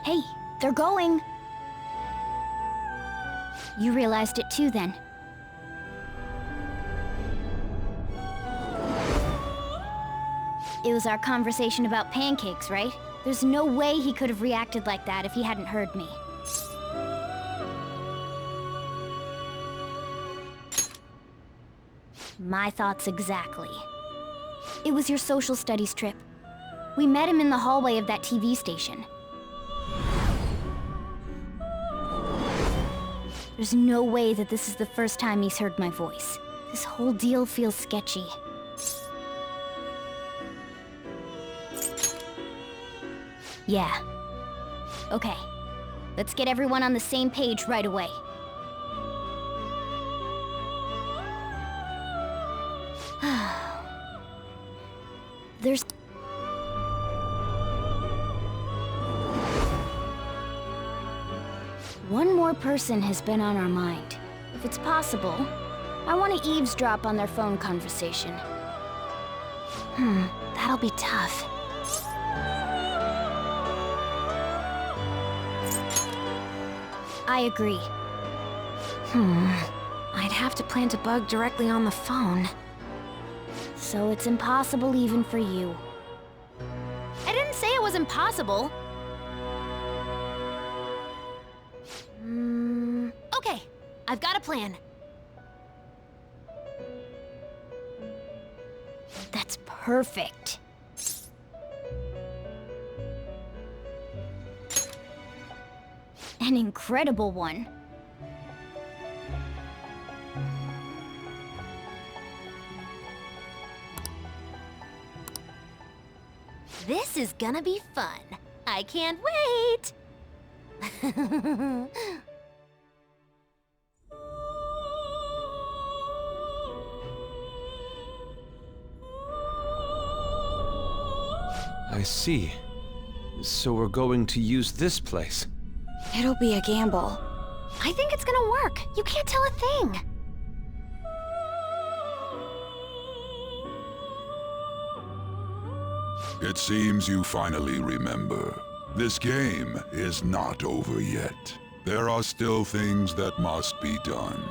Hey, they're going! You realized it too, then. It was our conversation about pancakes, right? There's no way he could have reacted like that if he hadn't heard me. My thoughts exactly. It was your social studies trip. We met him in the hallway of that TV station. There's no way that this is the first time he's heard my voice. This whole deal feels sketchy. Yeah. Okay. Let's get everyone on the same page right away. There's... One more person has been on our mind. If it's possible, I want to eavesdrop on their phone conversation. That'll be tough. I agree. I'd have to plant a bug directly on the phone. So it's impossible even for you. I didn't say it was impossible. Okay, I've got a plan. That's perfect. An incredible one. This is gonna be fun. I can't wait! I see. So we're going to use this place. It'll be a gamble. I think it's gonna work. You can't tell a thing. It seems you finally remember. This game is not over yet. There are still things that must be done.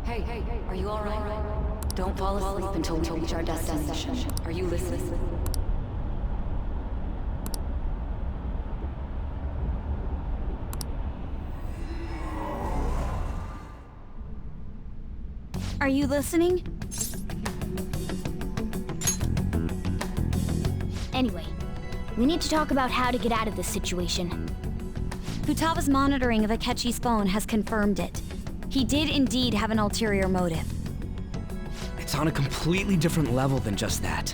Hey, are you alright? Don't fall asleep until we reach our destination. Are you listening? Are you listening? Anyway, we need to talk about how to get out of this situation. Futaga's monitoring of Akechi's phone has confirmed it. He did indeed have an ulterior motive. It's on a completely different level than just that.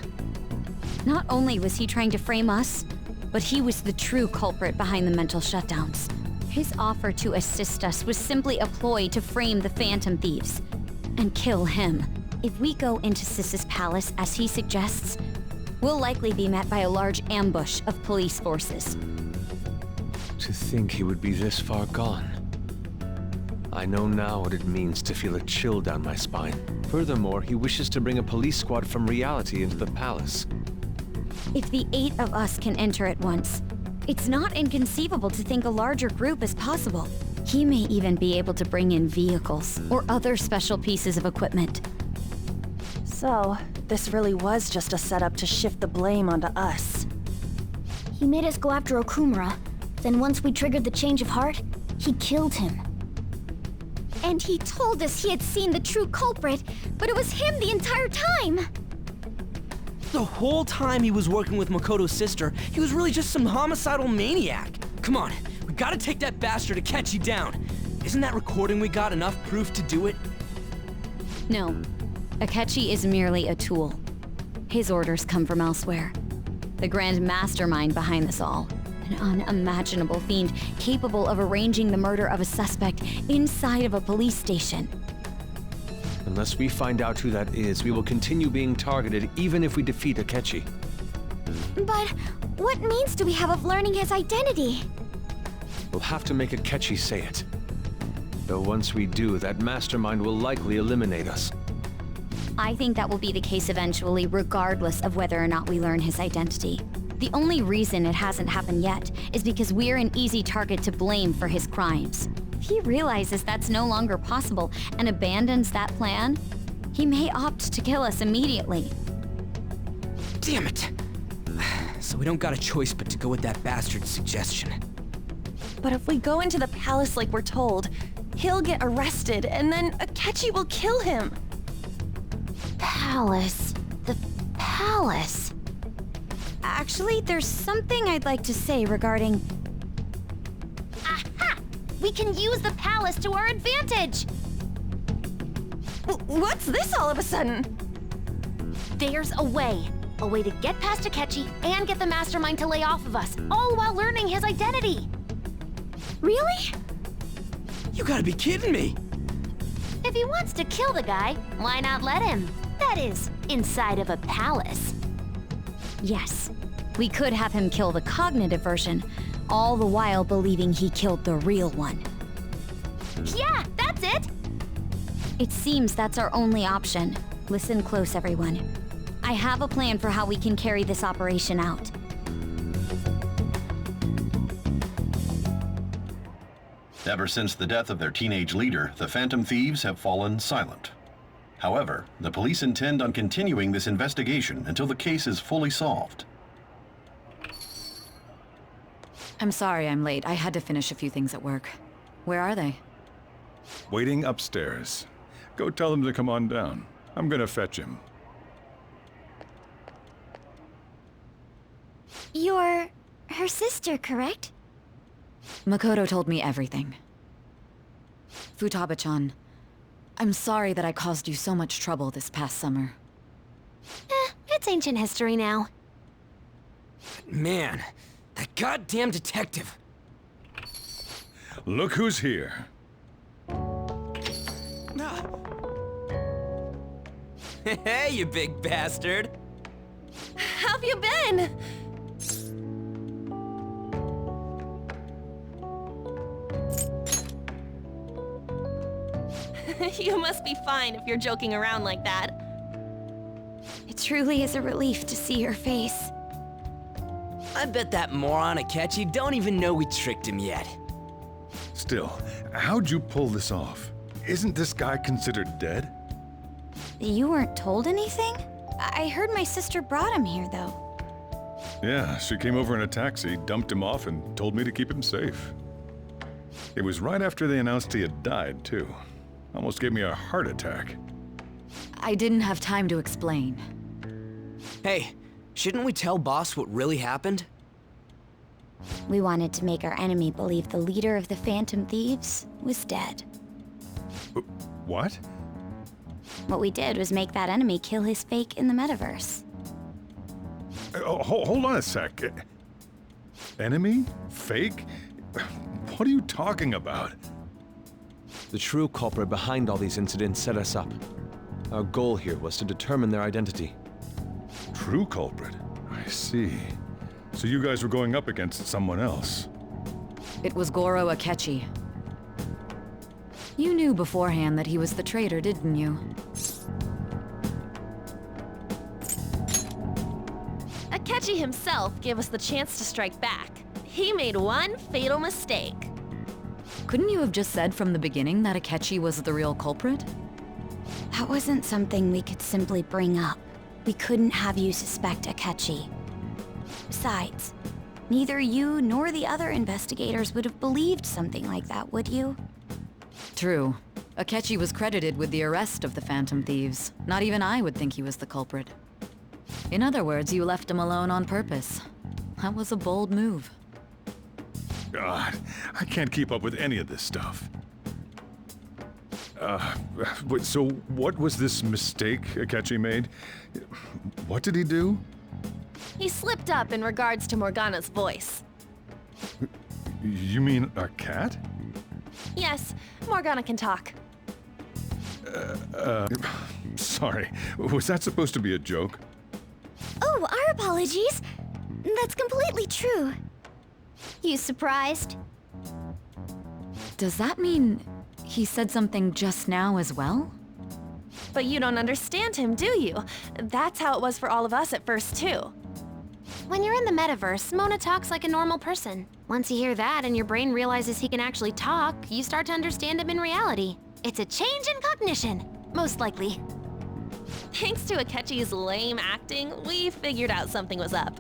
Not only was he trying to frame us, but he was the true culprit behind the mental shutdowns. His offer to assist us was simply a ploy to frame the Phantom Thieves and kill him. If we go into Sis's palace as he suggests, we'll likely be met by a large ambush of police forces. To think he would be this far gone. I know now what it means to feel a chill down my spine. Furthermore, he wishes to bring a police squad from reality into the palace. If the 8 of us can enter at once, it's not inconceivable to think a larger group is possible. He may even be able to bring in vehicles or other special pieces of equipment. So, this really was just a setup to shift the blame onto us. He made us go after Okumura. Then once we triggered the change of heart, he killed him. And he told us he had seen the true culprit, but it was him the entire time! The whole time he was working with Makoto's sister, he was really just some homicidal maniac. Come on, we gotta take that bastard Akechi down. Isn't that recording we got enough proof to do it? No. Akechi is merely a tool. His orders come from elsewhere. The grand mastermind behind this all. An unimaginable fiend capable of arranging the murder of a suspect inside of a police station. Unless we find out who that is, we will continue being targeted even if we defeat Akechi. But what means do we have of learning his identity? We'll have to make Akechi say it. Though once we do, that mastermind will likely eliminate us. I think that will be the case eventually, regardless of whether or not we learn his identity. The only reason it hasn't happened yet is because we're an easy target to blame for his crimes. If he realizes that's no longer possible and abandons that plan, he may opt to kill us immediately. Damn it! So we don't got a choice but to go with that bastard's suggestion. But if we go into the palace like we're told, he'll get arrested and then Akechi will kill him. Palace. The palace. Actually, there's something I'd like to say regarding... Aha! We can use the palace to our advantage! What's this all of a sudden? There's a way. A way to get past Akechi and get the mastermind to lay off of us, all while learning his identity. Really? You gotta be kidding me! If he wants to kill the guy, why not let him? That is, inside of a palace. Yes, we could have him kill the cognitive version, all the while believing he killed the real one. Yeah, that's it! It seems that's our only option. Listen close, everyone. I have a plan for how we can carry this operation out. Ever since the death of their teenage leader, the Phantom Thieves have fallen silent. However, the police intend on continuing this investigation until the case is fully solved. I'm sorry I'm late. I had to finish a few things at work. Where are they? Waiting upstairs. Go tell them to come on down. I'm gonna fetch him. You're her sister, correct? Makoto told me everything. Futaba-chan, I'm sorry that I caused you so much trouble this past summer. It's ancient history now. Man, that goddamn detective! Look who's here. Hey, you big bastard! How have you been? You must be fine if you're joking around like that. It truly is a relief to see your face. I bet that moron Akechi don't even know we tricked him yet. Still, how'd you pull this off? Isn't this guy considered dead? You weren't told anything? I heard my sister brought him here, though. Yeah, she came over in a taxi, dumped him off, and told me to keep him safe. It was right after they announced he had died, too. Almost gave me a heart attack. I didn't have time to explain. Hey, shouldn't we tell Boss what really happened? We wanted to make our enemy believe the leader of the Phantom Thieves was dead. What? What we did was make that enemy kill his fake in the metaverse. Hold on a sec. Enemy? Fake? What are you talking about? The true culprit behind all these incidents set us up. Our goal here was to determine their identity. True culprit? I see. So you guys were going up against someone else. It was Goro Akechi. You knew beforehand that he was the traitor, didn't you? Akechi himself gave us the chance to strike back. He made one fatal mistake. Couldn't you have just said from the beginning that Akechi was the real culprit? That wasn't something we could simply bring up. We couldn't have you suspect Akechi. Besides, neither you nor the other investigators would have believed something like that, would you? True. Akechi was credited with the arrest of the Phantom Thieves. Not even I would think he was the culprit. In other words, you left him alone on purpose. That was a bold move. God, I can't keep up with any of this stuff. So what was this mistake Akechi made? What did he do? He slipped up in regards to Morgana's voice. You mean our cat? Yes, Morgana can talk. Sorry, was that supposed to be a joke? Oh, our apologies. That's completely true. You surprised? Does that mean he said something just now as well? But you don't understand him, do you? That's how it was for all of us at first, too. When you're in the metaverse, Mona talks like a normal person. Once you hear that and your brain realizes he can actually talk, you start to understand him in reality. It's a change in cognition, most likely. Thanks to Akechi's lame acting, we figured out something was up.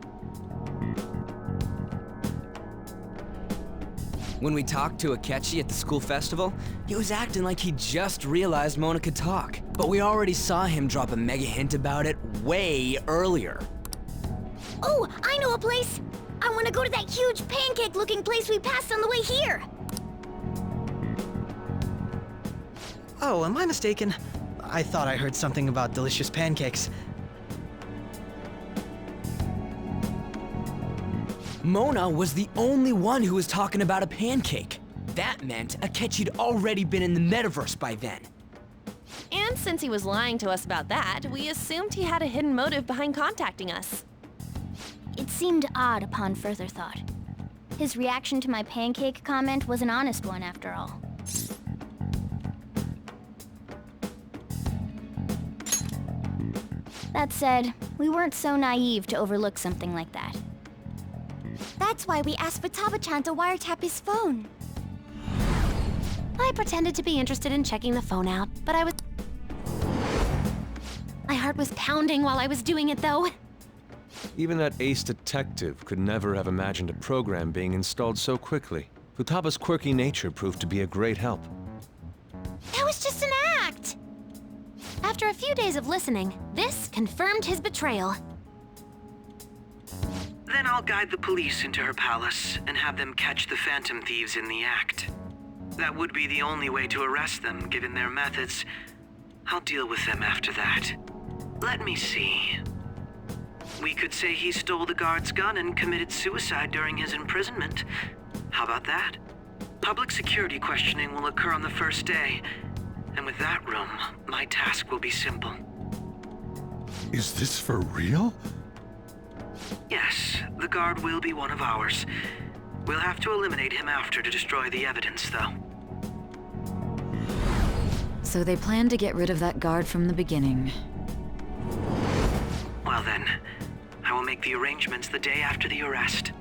When we talked to Akechi at the school festival, he was acting like he just realized Mona could talk. But we already saw him drop a mega hint about it way earlier. Oh, I know a place! I want to go to that huge pancake-looking place we passed on the way here! Oh, am I mistaken? I thought I heard something about delicious pancakes. Mona was the only one who was talking about a pancake. That meant Akechi'd already been in the metaverse by then. And since he was lying to us about that, we assumed he had a hidden motive behind contacting us. It seemed odd upon further thought. His reaction to my pancake comment was an honest one, after all. That said, we weren't so naive to overlook something like that. That's why we asked Futaba-chan to wiretap his phone. I pretended to be interested in checking the phone out, but my heart was pounding while I was doing it, though. Even that ace detective could never have imagined a program being installed so quickly. Futaba's quirky nature proved to be a great help. That was just an act! After a few days of listening, this confirmed his betrayal. Then I'll guide the police into her palace and have them catch the Phantom Thieves in the act. That would be the only way to arrest them, given their methods. I'll deal with them after that. Let me see. We could say he stole the guard's gun and committed suicide during his imprisonment. How about that? Public security questioning will occur on the first day. And with that room, my task will be simple. Is this for real? Yes, the guard will be one of ours. We'll have to eliminate him after to destroy the evidence, though. So they planned to get rid of that guard from the beginning. Well then, I will make the arrangements the day after the arrest.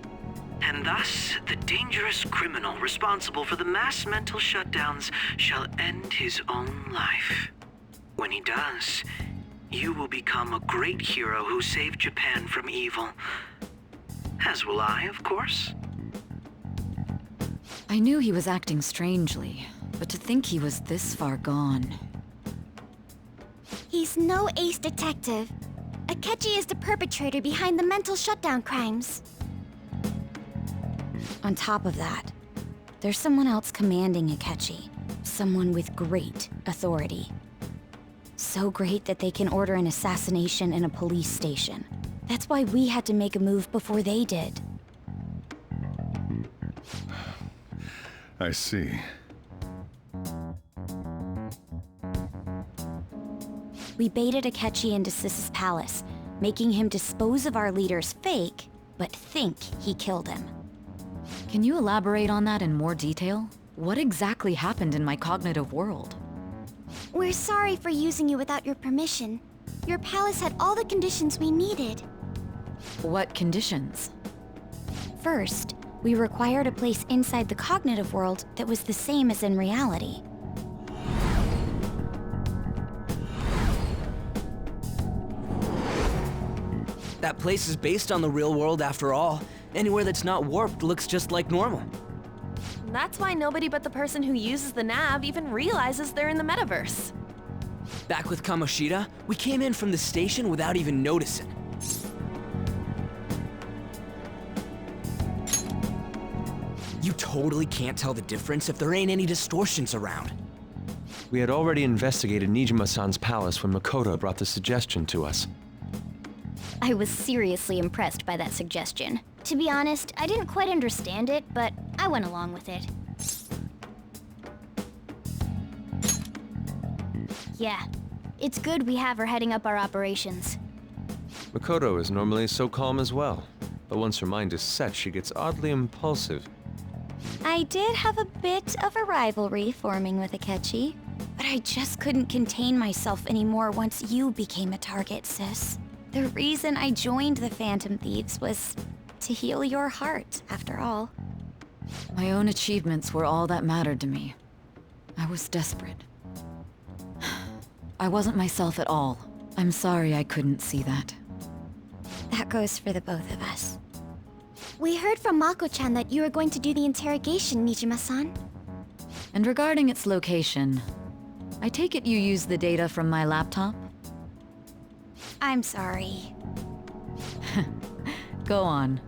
And thus, the dangerous criminal responsible for the mass mental shutdowns shall end his own life. When he does, you will become a great hero who saved Japan from evil. As will I, of course. I knew he was acting strangely, but to think he was this far gone. He's no ace detective. Akechi is the perpetrator behind the mental shutdown crimes. On top of that, there's someone else commanding Akechi. Someone with great authority. So great that they can order an assassination in a police station. That's why we had to make a move before they did. I see. We baited Akechi into Sis's palace, making him dispose of our leader's fake, but think he killed him. Can you elaborate on that in more detail? What exactly happened in my cognitive world? We're sorry for using you without your permission. Your palace had all the conditions we needed. What conditions? First, we required a place inside the cognitive world that was the same as in reality. That place is based on the real world after all. Anywhere that's not warped looks just like normal. That's why nobody but the person who uses the nav even realizes they're in the metaverse. Back with Kamoshida, we came in from the station without even noticing. You totally can't tell the difference if there ain't any distortions around. We had already investigated Nijima-san's palace when Makoto brought the suggestion to us. I was seriously impressed by that suggestion. To be honest, I didn't quite understand it, but I went along with it. Yeah, it's good we have her heading up our operations. Makoto is normally so calm as well, but once her mind is set, she gets oddly impulsive. I did have a bit of a rivalry forming with Akechi, but I just couldn't contain myself anymore once you became a target, sis. The reason I joined the Phantom Thieves was to heal your heart, after all. My own achievements were all that mattered to me. I was desperate. I wasn't myself at all. I'm sorry I couldn't see that. That goes for the both of us. We heard from Mako-chan that you were going to do the interrogation, Nijima-san. And regarding its location, I take it you used the data from my laptop? I'm sorry. Go on.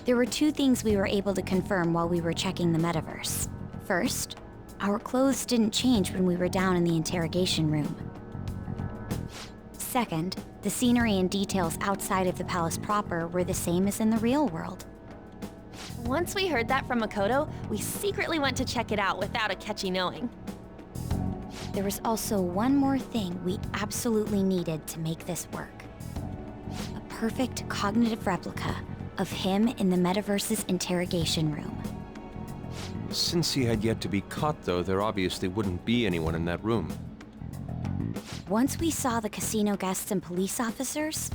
There were two things we were able to confirm while we were checking the metaverse. First, our clothes didn't change when we were down in the interrogation room. Second, the scenery and details outside of the palace proper were the same as in the real world. Once we heard that from Makoto, we secretly went to check it out without Akechi knowing. There was also one more thing we absolutely needed to make this work. A perfect cognitive replica of him in the metaverse's interrogation room. Since he had yet to be caught, though, there obviously wouldn't be anyone in that room. Once we saw the casino guests and police officers,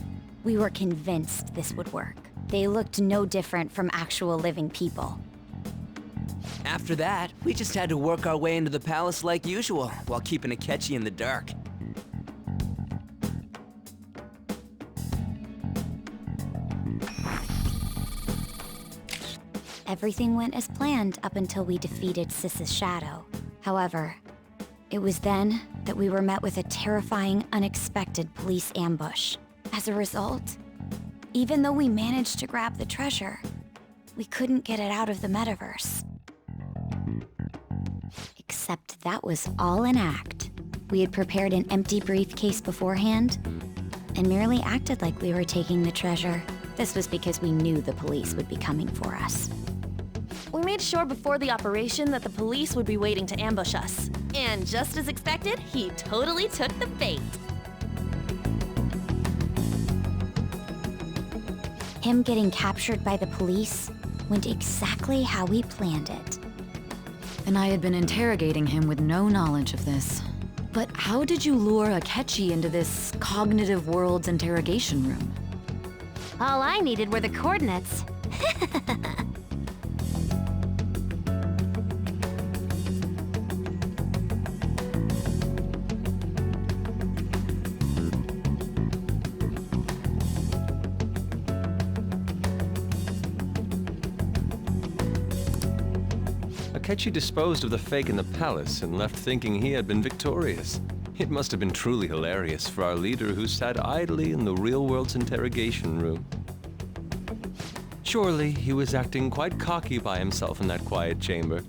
we were convinced this would work. They looked no different from actual living people. After that, we just had to work our way into the palace like usual, while keeping Akechi in the dark. Everything went as planned up until we defeated Sis's shadow. However, it was then that we were met with a terrifying, unexpected police ambush. As a result, even though we managed to grab the treasure, we couldn't get it out of the metaverse. Except that was all an act. We had prepared an empty briefcase beforehand and merely acted like we were taking the treasure. This was because we knew the police would be coming for us. We made sure before the operation that the police would be waiting to ambush us. And just as expected, he totally took the bait. Him getting captured by the police went exactly how we planned it. And I had been interrogating him with no knowledge of this. But how did you lure Akechi into this cognitive world's interrogation room? All I needed were the coordinates. Akechi disposed of the fake in the palace and left thinking he had been victorious. It must have been truly hilarious for our leader who sat idly in the real world's interrogation room. Surely he was acting quite cocky by himself in that quiet chamber.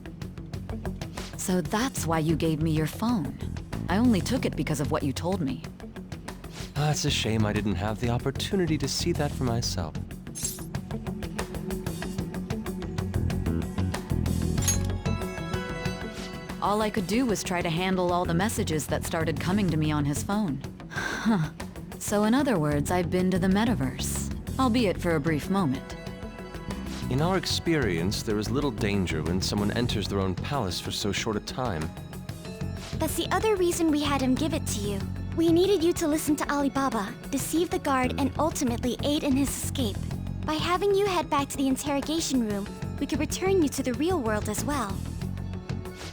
So that's why you gave me your phone. I only took it because of what you told me. It's a shame I didn't have the opportunity to see that for myself. All I could do was try to handle all the messages that started coming to me on his phone. So in other words, I've been to the metaverse, albeit for a brief moment. In our experience, there is little danger when someone enters their own palace for so short a time. That's the other reason we had him give it to you. We needed you to listen to Alibaba, deceive the guard, and ultimately aid in his escape. By having you head back to the interrogation room, we could return you to the real world as well.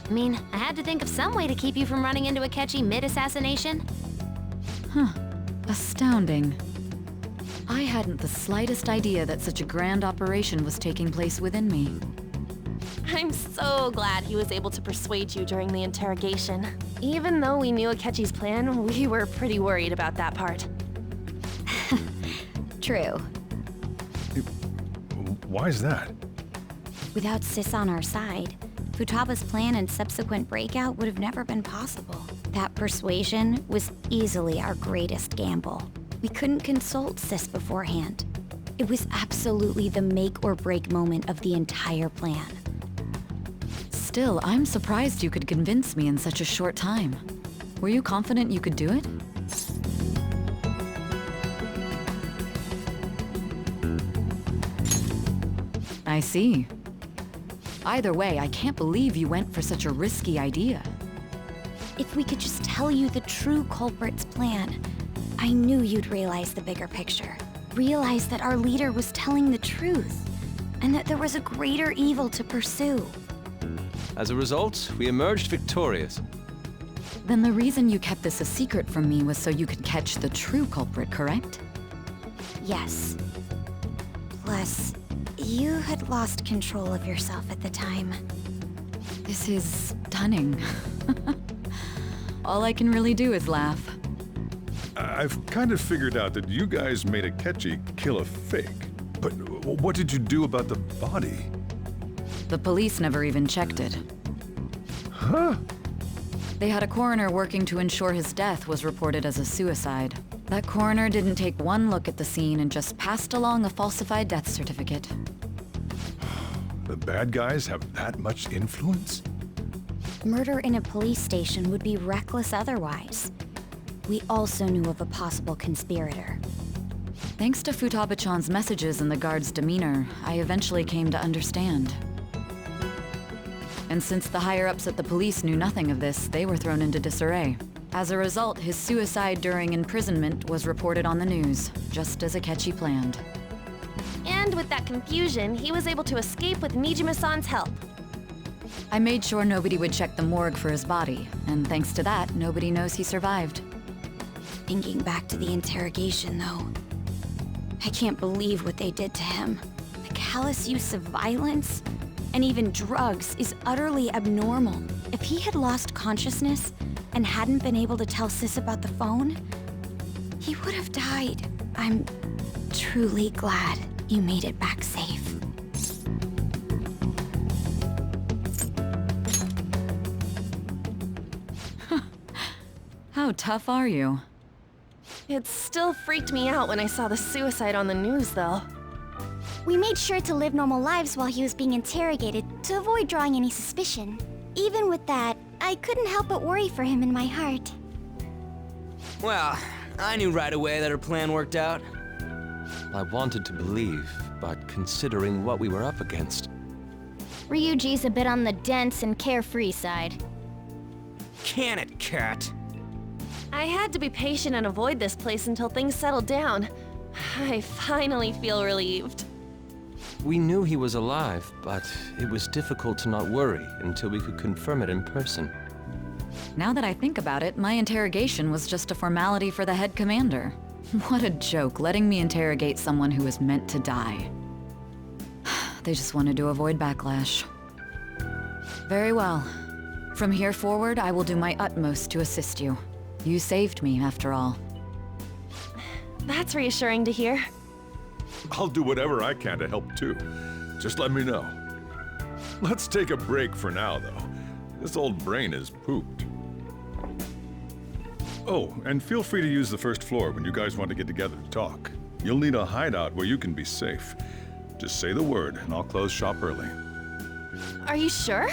I mean, I had to think of some way to keep you from running into Akechi mid-assassination. Astounding. I hadn't the slightest idea that such a grand operation was taking place within me. I'm so glad he was able to persuade you during the interrogation. Even though we knew Akechi's plan, we were pretty worried about that part. True. Why is that? Without Sis on our side, Futaba's plan and subsequent breakout would have never been possible. That persuasion was easily our greatest gamble. We couldn't consult Sis beforehand. It was absolutely the make or break moment of the entire plan. Still, I'm surprised you could convince me in such a short time. Were you confident you could do it? I see. Either way, I can't believe you went for such a risky idea. If we could just tell you the true culprit's plan, I knew you'd realize the bigger picture. Realize that our leader was telling the truth, and that there was a greater evil to pursue. As a result, we emerged victorious. Then the reason you kept this a secret from me was so you could catch the true culprit, correct? Yes. Plus, you had lost control of yourself at the time. This is stunning. All I can really do is laugh. I've kind of figured out that you guys made Akechi kill a fake. But what did you do about the body? The police never even checked it. Huh? They had a coroner working to ensure his death was reported as a suicide. That coroner didn't take one look at the scene and just passed along a falsified death certificate. The bad guys have that much influence? Murder in a police station would be reckless otherwise. We also knew of a possible conspirator. Thanks to Futaba-chan's messages and the guard's demeanor, I eventually came to understand. And since the higher-ups at the police knew nothing of this, they were thrown into disarray. As a result, his suicide during imprisonment was reported on the news, just as Akechi planned. And with that confusion, he was able to escape with Nijima-san's help. I made sure nobody would check the morgue for his body, and thanks to that, nobody knows he survived. Thinking back to the interrogation, though, I can't believe what they did to him. The callous use of violence, and even drugs, is utterly abnormal. If he had lost consciousness and hadn't been able to tell Sis about the phone, he would have died. I'm truly glad you made it back safe. How tough are you? It still freaked me out when I saw the suicide on the news, though. We made sure to live normal lives while he was being interrogated to avoid drawing any suspicion. Even with that, I couldn't help but worry for him in my heart. Well, I knew right away that her plan worked out. I wanted to believe, but considering what we were up against. Ryuji's a bit on the dense and carefree side. Can it, Cat? I had to be patient and avoid this place until things settled down. I finally feel relieved. We knew he was alive, but it was difficult to not worry until we could confirm it in person. Now that I think about it, my interrogation was just a formality for the head commander. What a joke, letting me interrogate someone who was meant to die. They just wanted to avoid backlash. Very well. From here forward, I will do my utmost to assist you. You saved me, after all. That's reassuring to hear. I'll do whatever I can to help too. Just let me know. Let's take a break for now, though. This old brain is pooped. Oh, and feel free to use the first floor when you guys want to get together to talk. You'll need a hideout where you can be safe. Just say the word, and I'll close shop early. Are you sure?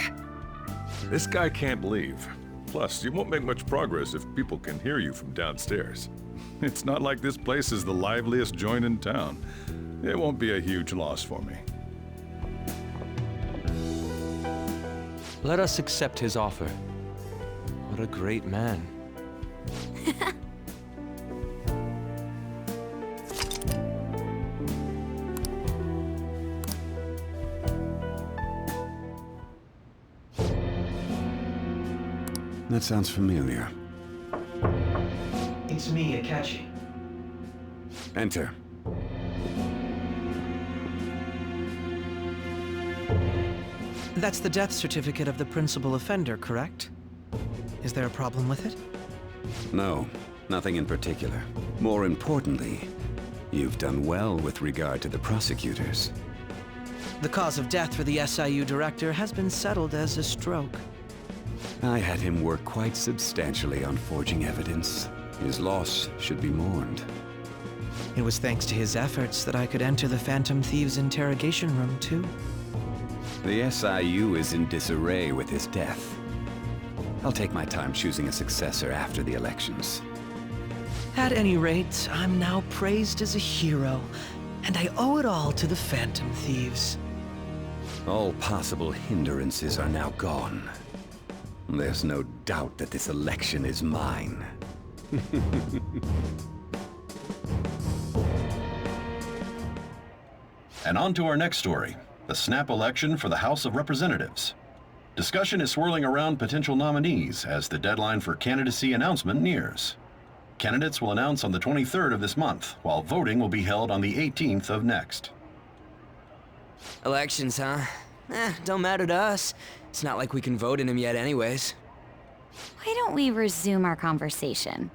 This guy can't leave. Plus, you won't make much progress if people can hear you from downstairs. It's not like this place is the liveliest joint in town. It won't be a huge loss for me. Let us accept his offer. What a great man. That sounds familiar. It's me, Akechi. Enter. That's the death certificate of the principal offender, correct? Is there a problem with it? No, nothing in particular. More importantly, you've done well with regard to the prosecutors. The cause of death for the SIU director has been settled as a stroke. I had him work quite substantially on forging evidence. His loss should be mourned. It was thanks to his efforts that I could enter the Phantom Thieves' interrogation room, too. The SIU is in disarray with his death. I'll take my time choosing a successor after the elections. At any rate, I'm now praised as a hero, and I owe it all to the Phantom Thieves. All possible hindrances are now gone. There's no doubt that this election is mine. And on to our next story, the snap election for the House of Representatives. Discussion is swirling around potential nominees as the deadline for candidacy announcement nears. Candidates will announce on the 23rd of this month, while voting will be held on the 18th of next. Elections, huh? Don't matter to us. It's not like we can vote in them yet anyways. Why don't we resume our conversation?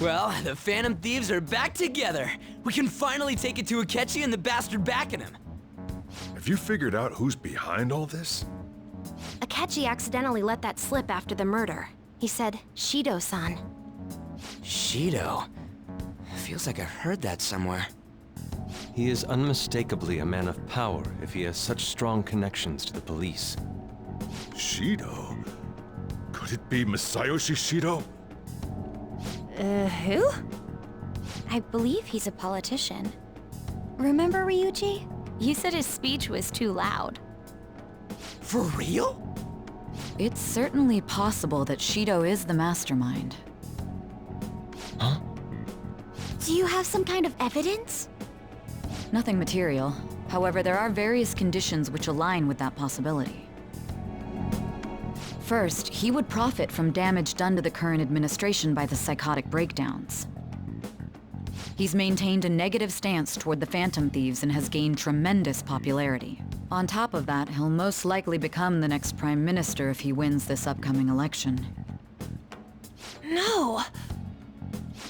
Well, the Phantom Thieves are back together. We can finally take it to Akechi and the bastard backing him. Have you figured out who's behind all this? Akechi accidentally let that slip after the murder. He said, Shido-san. Shido? Feels like I've heard that somewhere. He is unmistakably a man of power if he has such strong connections to the police. Shido? Could it be Masayoshi Shido? Who? I believe he's a politician. Remember Ryuji? You said his speech was too loud. For real? It's certainly possible that Shido is the mastermind. Huh? Do you have some kind of evidence? Nothing material. However, there are various conditions which align with that possibility. First, he would profit from damage done to the current administration by the psychotic breakdowns. He's maintained a negative stance toward the Phantom Thieves and has gained tremendous popularity. On top of that, he'll most likely become the next Prime Minister if he wins this upcoming election. No!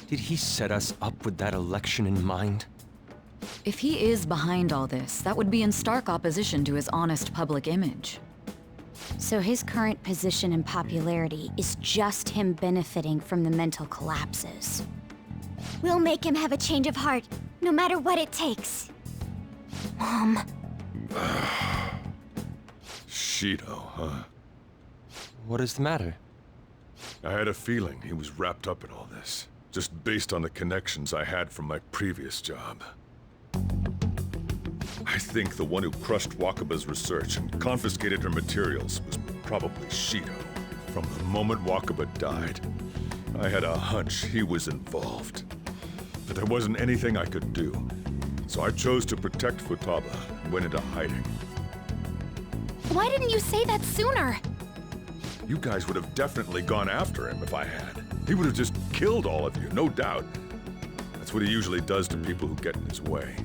Did he set us up with that election in mind? If he is behind all this, that would be in stark opposition to his honest public image. So his current position and popularity is just him benefiting from the mental collapses. We'll make him have a change of heart, no matter what it takes. Mom. Shido, huh? What is the matter? I had a feeling he was wrapped up in all this, just based on the connections I had from my previous job. I think the one who crushed Wakaba's research and confiscated her materials was probably Shido. From the moment Wakaba died, I had a hunch he was involved. But there wasn't anything I could do, so I chose to protect Futaba and went into hiding. Why didn't you say that sooner? You guys would have definitely gone after him if I had. He would have just killed all of you, no doubt. That's what he usually does to people who get in his way.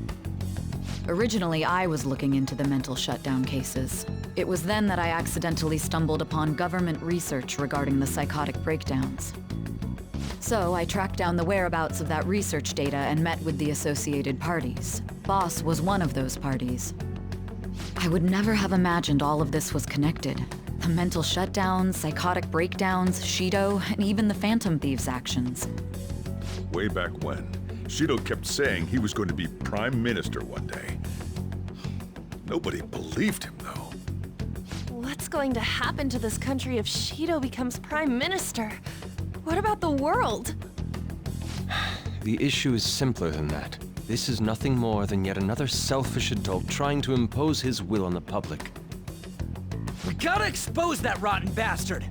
Originally, I was looking into the mental shutdown cases. It was then that I accidentally stumbled upon government research regarding the psychotic breakdowns. So I tracked down the whereabouts of that research data and met with the associated parties. Boss was one of those parties. I would never have imagined all of this was connected. The mental shutdowns, psychotic breakdowns, Shido, and even the Phantom Thieves' actions. Way back when, Shido kept saying he was going to be Prime Minister one day. Nobody believed him, though. What's going to happen to this country if Shido becomes Prime Minister? What about the world? The issue is simpler than that. This is nothing more than yet another selfish adult trying to impose his will on the public. We gotta expose that rotten bastard!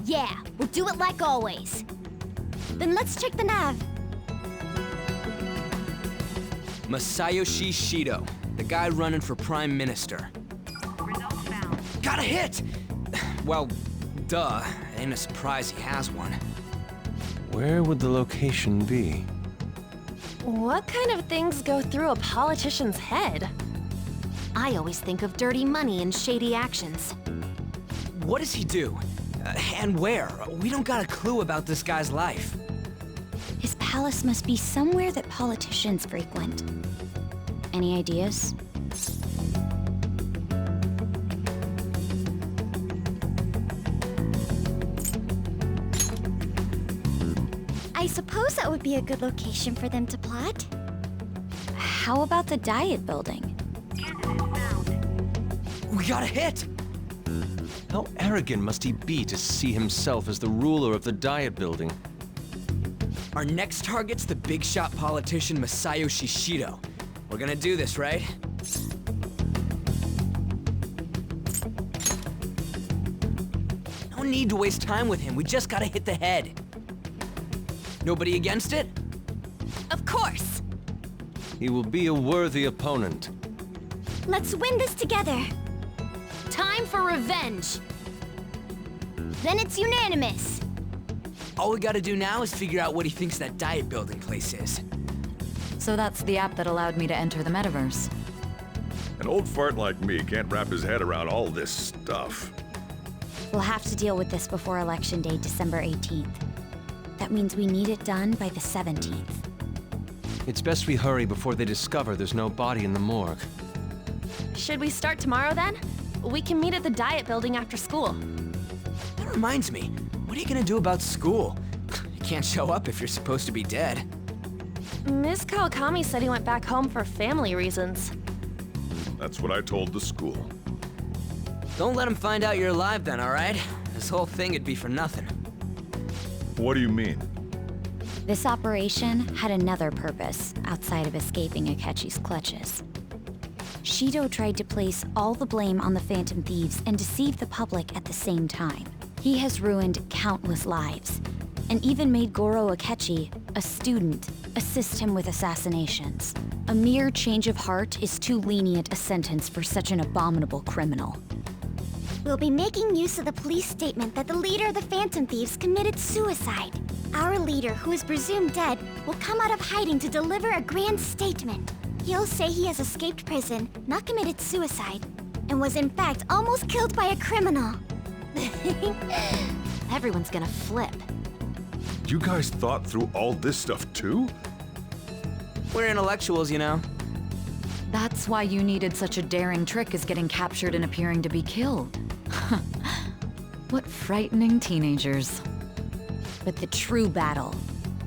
Yeah, we'll do it like always. Then let's check the nav. Masayoshi Shido, the guy running for Prime Minister. Got a hit! Well, duh. Ain't a surprise he has one. Where would the location be? What kind of things go through a politician's head? I always think of dirty money and shady actions. What does he do? And where? We don't got a clue about this guy's life. His palace must be somewhere that politicians frequent. Any ideas? I suppose that would be a good location for them to plot. How about the Diet Building? We got a hit! How arrogant must he be to see himself as the ruler of the Diet Building? Our next target's the big shot politician Masayoshi Shido. We're gonna do this, right? No need to waste time with him, we just gotta hit the head. Nobody against it? Of course! He will be a worthy opponent. Let's win this together. Time for revenge! Then it's unanimous. All we gotta do now is figure out what he thinks that Diet Building place is. So that's the app that allowed me to enter the metaverse. An old fart like me can't wrap his head around all this stuff. We'll have to deal with this before Election Day, December 18th. That means we need it done by the 17th. It's best we hurry before they discover there's no body in the morgue. Should we start tomorrow then? We can meet at the Diet Building after school. That reminds me, what are you gonna do about school? You can't show up if you're supposed to be dead. Ms. Kawakami said he went back home for family reasons. That's what I told the school. Don't let him find out you're alive then, alright? This whole thing would be for nothing. What do you mean? This operation had another purpose outside of escaping Akechi's clutches. Shido tried to place all the blame on the Phantom Thieves and deceive the public at the same time. He has ruined countless lives, and even made Goro Akechi, a student, assist him with assassinations. A mere change of heart is too lenient a sentence for such an abominable criminal. We'll be making use of the police statement that the leader of the Phantom Thieves committed suicide. Our leader, who is presumed dead, will come out of hiding to deliver a grand statement. He'll say he has escaped prison, not committed suicide, and was in fact almost killed by a criminal. Everyone's gonna flip. You guys thought through all this stuff too? We're intellectuals, you know. That's why you needed such a daring trick as getting captured and appearing to be killed. What frightening teenagers. But the true battle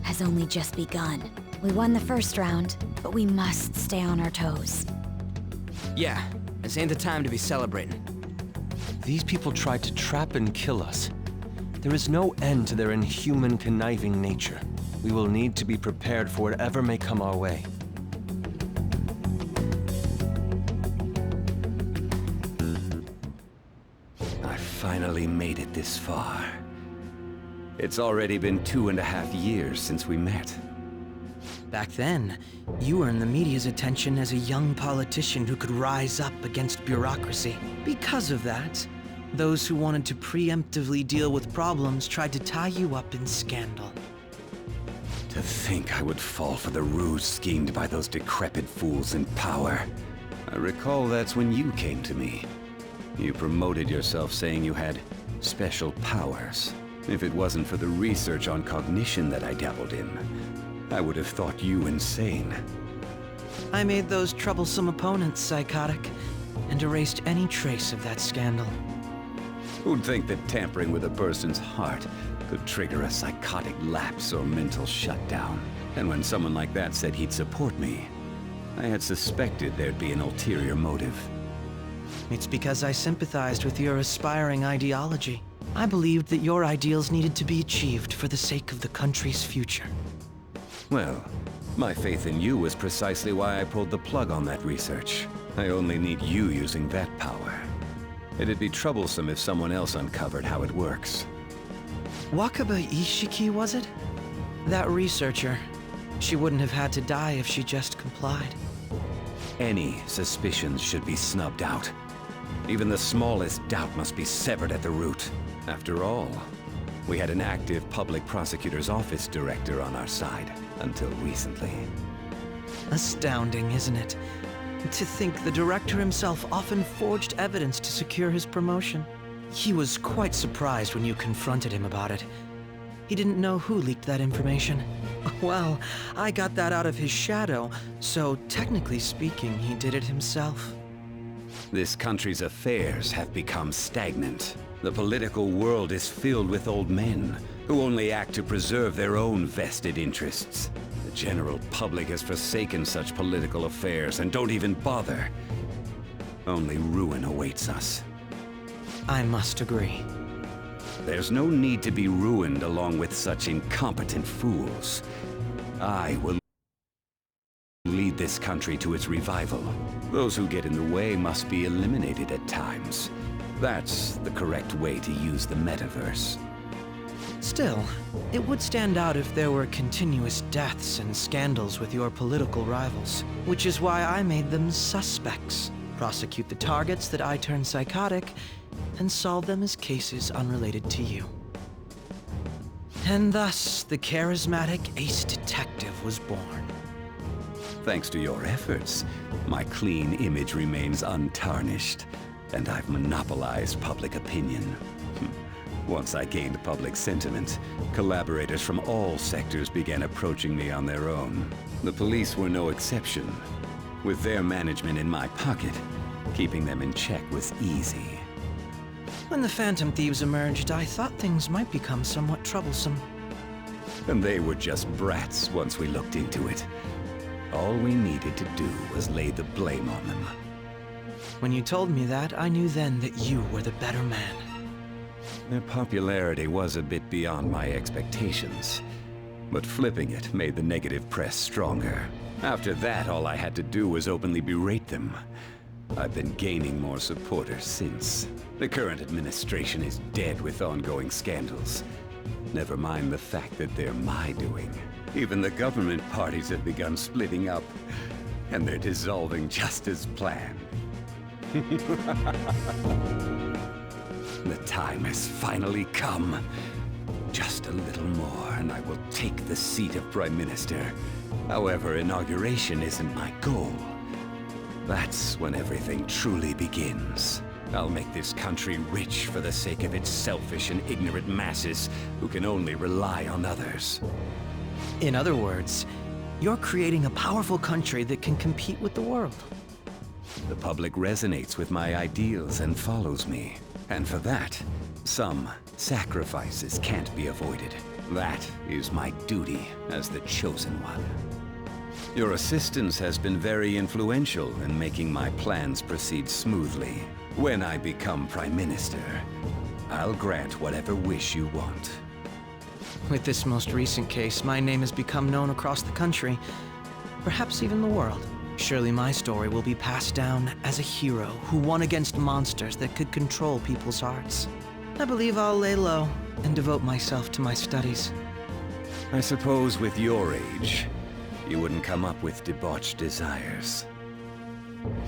has only just begun. We won the first round, but we must stay on our toes. Yeah, this ain't the time to be celebrating. These people tried to trap and kill us. There is no end to their inhuman, conniving nature. We will need to be prepared for whatever may come our way. I finally made it this far. It's already been 2.5 years since we met. Back then, you earned the media's attention as a young politician who could rise up against bureaucracy. Because of that, those who wanted to preemptively deal with problems tried to tie you up in scandal. To think I would fall for the ruse schemed by those decrepit fools in power. I recall that's when you came to me. You promoted yourself saying you had special powers. If it wasn't for the research on cognition that I dabbled in, I would have thought you insane. I made those troublesome opponents psychotic, and erased any trace of that scandal. Who'd think that tampering with a person's heart could trigger a psychotic lapse or mental shutdown? And when someone like that said he'd support me, I had suspected there'd be an ulterior motive. It's because I sympathized with your aspiring ideology. I believed that your ideals needed to be achieved for the sake of the country's future. Well, my faith in you was precisely why I pulled the plug on that research. I only need you using that power. It'd be troublesome if someone else uncovered how it works. Wakaba Ishiki, was it? That researcher. She wouldn't have had to die if she just complied. Any suspicions should be snubbed out. Even the smallest doubt must be severed at the root. After all, we had an active public prosecutor's office director on our side, until recently. Astounding, isn't it? To think the director himself often forged evidence to secure his promotion. He was quite surprised when you confronted him about it. He didn't know who leaked that information. Well, I got that out of his shadow, so technically speaking, he did it himself. This country's affairs have become stagnant. The political world is filled with old men who only act to preserve their own vested interests. The general public has forsaken such political affairs and don't even bother. Only ruin awaits us. I must agree. There's no need to be ruined along with such incompetent fools. I will lead this country to its revival. Those who get in the way must be eliminated at times. That's the correct way to use the metaverse. Still, it would stand out if there were continuous deaths and scandals with your political rivals, which is why I made them suspects. Prosecute the targets that I turn psychotic, and solve them as cases unrelated to you. And thus, the charismatic ace detective was born. Thanks to your efforts, my clean image remains untarnished, and I've monopolized public opinion. Once I gained public sentiment, collaborators from all sectors began approaching me on their own. The police were no exception. With their management in my pocket, keeping them in check was easy. When the Phantom Thieves emerged, I thought things might become somewhat troublesome. And they were just brats once we looked into it. All we needed to do was lay the blame on them. When you told me that, I knew then that you were the better man. Their popularity was a bit beyond my expectations, but flipping it made the negative press stronger. After that, all I had to do was openly berate them. I've been gaining more supporters since. The current administration is dead with ongoing scandals. Never mind the fact that they're my doing. Even the government parties have begun splitting up, and they're dissolving just as planned. The time has finally come. Just a little more, and I will take the seat of Prime Minister. However, inauguration isn't my goal. That's when everything truly begins. I'll make this country rich for the sake of its selfish and ignorant masses who can only rely on others. In other words, you're creating a powerful country that can compete with the world. The public resonates with my ideals and follows me. And for that, some sacrifices can't be avoided. That is my duty as the Chosen One. Your assistance has been very influential in making my plans proceed smoothly. When I become Prime Minister, I'll grant whatever wish you want. With this most recent case, my name has become known across the country, perhaps even the world. Surely my story will be passed down as a hero who won against monsters that could control people's hearts. I believe I'll lay low and devote myself to my studies. I suppose with your age, you wouldn't come up with debauched desires.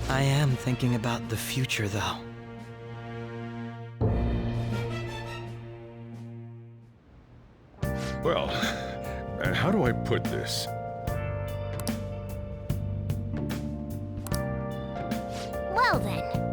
I am thinking about the future, though. Well, how do I put this? Well then,